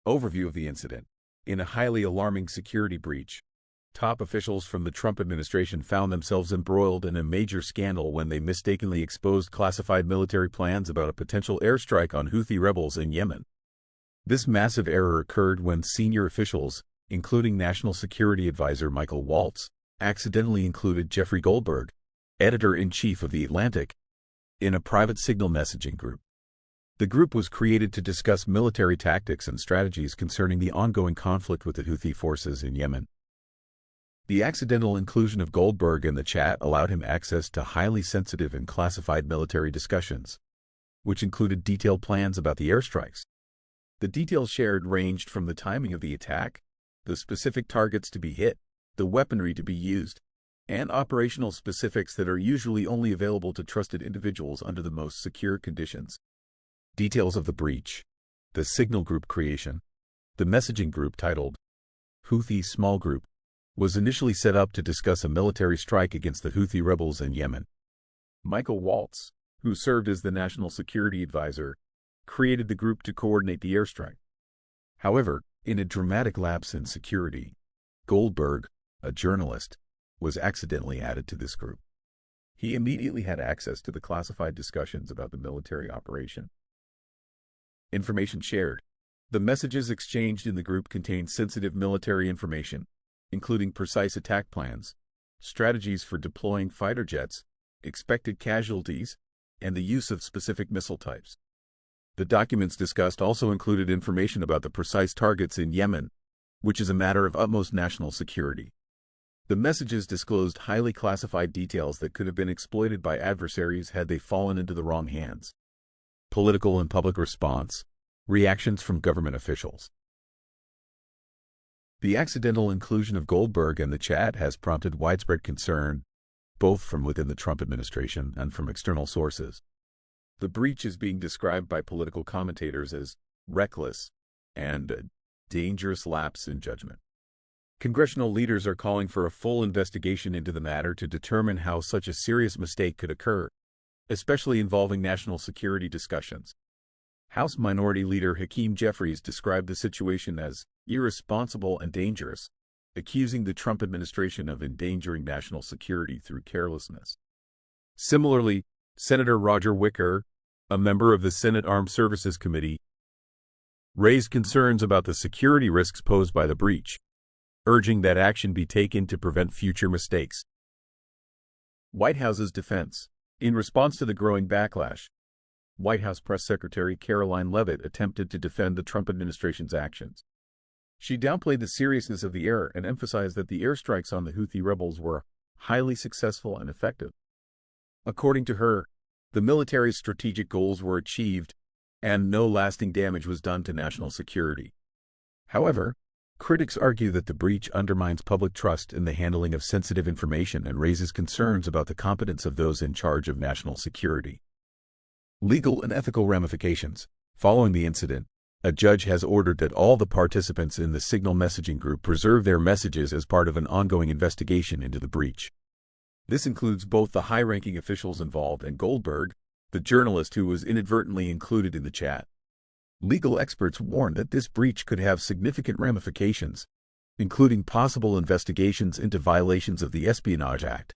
Overview of the incident. In a highly alarming security breach, top officials from the Trump administration found themselves embroiled in a major scandal when they mistakenly exposed classified military plans about a potential airstrike on Houthi rebels in Yemen. This massive error occurred when senior officials, including National Security Advisor Michael Waltz, accidentally included Jeffrey Goldberg, editor-in-chief of The Atlantic, in a private signal messaging group. The group was created to discuss military tactics and strategies concerning the ongoing conflict with the Houthi forces in Yemen. The accidental inclusion of Goldberg in the chat allowed him access to highly sensitive and classified military discussions, which included detailed plans about the airstrikes. The details shared ranged from the timing of the attack, the specific targets to be hit, the weaponry to be used, and operational specifics that are usually only available to trusted individuals under the most secure conditions. Details of the breach. The signal group creation. The messaging group, titled Houthi Small Group, was initially set up to discuss a military strike against the Houthi rebels in Yemen. Michael Waltz, who served as the National Security Advisor, created the group to coordinate the airstrike. However, in a dramatic lapse in security, Goldberg, a journalist, was accidentally added to this group. He immediately had access to the classified discussions about the military operation. Information shared. The messages exchanged in the group contained sensitive military information, including precise attack plans, strategies for deploying fighter jets, expected casualties, and the use of specific missile types. The documents discussed also included information about the precise targets in Yemen, which is a matter of utmost national security. The messages disclosed highly classified details that could have been exploited by adversaries had they fallen into the wrong hands. Political and public response. Reactions from government officials. The accidental inclusion of Goldberg in the chat has prompted widespread concern, both from within the Trump administration and from external sources. The breach is being described by political commentators as reckless and a dangerous lapse in judgment. Congressional leaders are calling for a full investigation into the matter to determine how such a serious mistake could occur, especially involving national security discussions. House Minority Leader Hakeem Jeffries described the situation as irresponsible and dangerous, accusing the Trump administration of endangering national security through carelessness. Similarly, Senator Roger Wicker, a member of the Senate Armed Services Committee, raised concerns about the security risks posed by the breach, urging that action be taken to prevent future mistakes. White House's defense. In response to the growing backlash, White House Press Secretary Caroline Leavitt attempted to defend the Trump administration's actions. She downplayed the seriousness of the error and emphasized that the airstrikes on the Houthi rebels were highly successful and effective. According to her, the military's strategic goals were achieved, and no lasting damage was done to national security. However, critics argue that the breach undermines public trust in the handling of sensitive information and raises concerns about the competence of those in charge of national security. Legal and ethical ramifications. Following the incident, a judge has ordered that all the participants in the Signal messaging group preserve their messages as part of an ongoing investigation into the breach. This includes both the high-ranking officials involved and Goldberg, the journalist who was inadvertently included in the chat. Legal experts warn that this breach could have significant ramifications, including possible investigations into violations of the Espionage Act,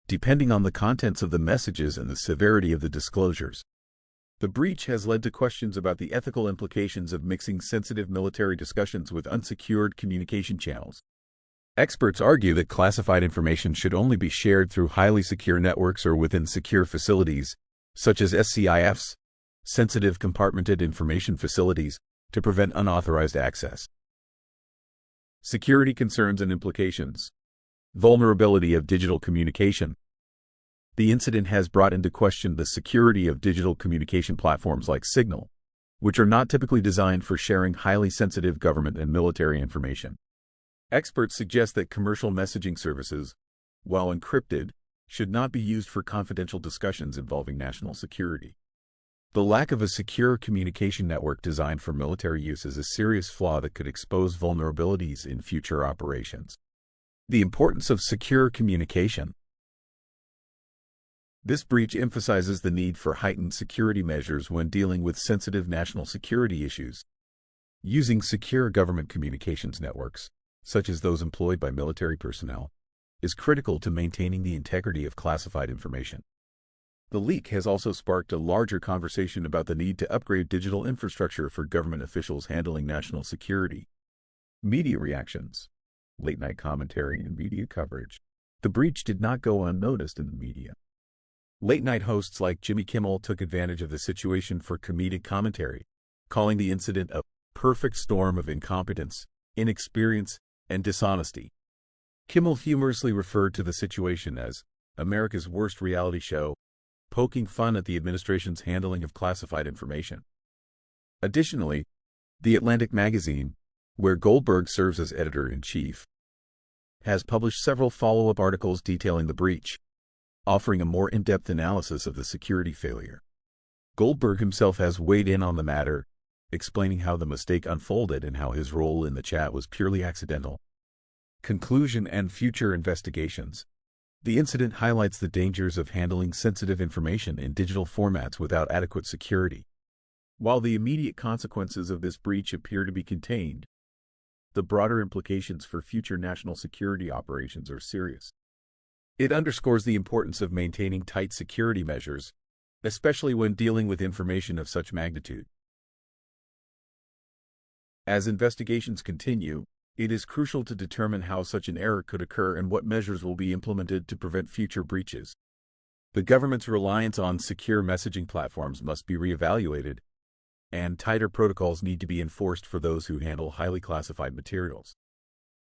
depending on the contents of the messages and the severity of the disclosures. The breach has led to questions about the ethical implications of mixing sensitive military discussions with unsecured communication channels. Experts argue that classified information should only be shared through highly secure networks or within secure facilities, such as SCIFs, sensitive compartmented information facilities, to prevent unauthorized access. Security concerns and implications. Vulnerability of digital communication. The incident has brought into question the security of digital communication platforms like Signal, which are not typically designed for sharing highly sensitive government and military information. Experts suggest that commercial messaging services, while encrypted, should not be used for confidential discussions involving national security. The lack of a secure communication network designed for military use is a serious flaw that could expose vulnerabilities in future operations. The importance of secure communication. This breach emphasizes the need for heightened security measures when dealing with sensitive national security issues. Using secure government communications networks, such as those employed by military personnel, is critical to maintaining the integrity of classified information. The leak has also sparked a larger conversation about the need to upgrade digital infrastructure for government officials handling national security. Media reactions, late-night commentary, and media coverage. The breach did not go unnoticed in the media. Late-night hosts like Jimmy Kimmel took advantage of the situation for comedic commentary, calling the incident a perfect storm of incompetence, inexperience, and dishonesty. Kimmel humorously referred to the situation as America's worst reality show, poking fun at the administration's handling of classified information. Additionally, The Atlantic magazine, where Goldberg serves as editor-in-chief, has published several follow-up articles detailing the breach, offering a more in-depth analysis of the security failure. Goldberg himself has weighed in on the matter, explaining how the mistake unfolded and how his role in the chat was purely accidental. Conclusion and future investigations. The incident highlights the dangers of handling sensitive information in digital formats without adequate security. While the immediate consequences of this breach appear to be contained, the broader implications for future national security operations are serious. It underscores the importance of maintaining tight security measures, especially when dealing with information of such magnitude. As investigations continue, it is crucial to determine how such an error could occur and what measures will be implemented to prevent future breaches. The government's reliance on secure messaging platforms must be reevaluated, and tighter protocols need to be enforced for those who handle highly classified materials.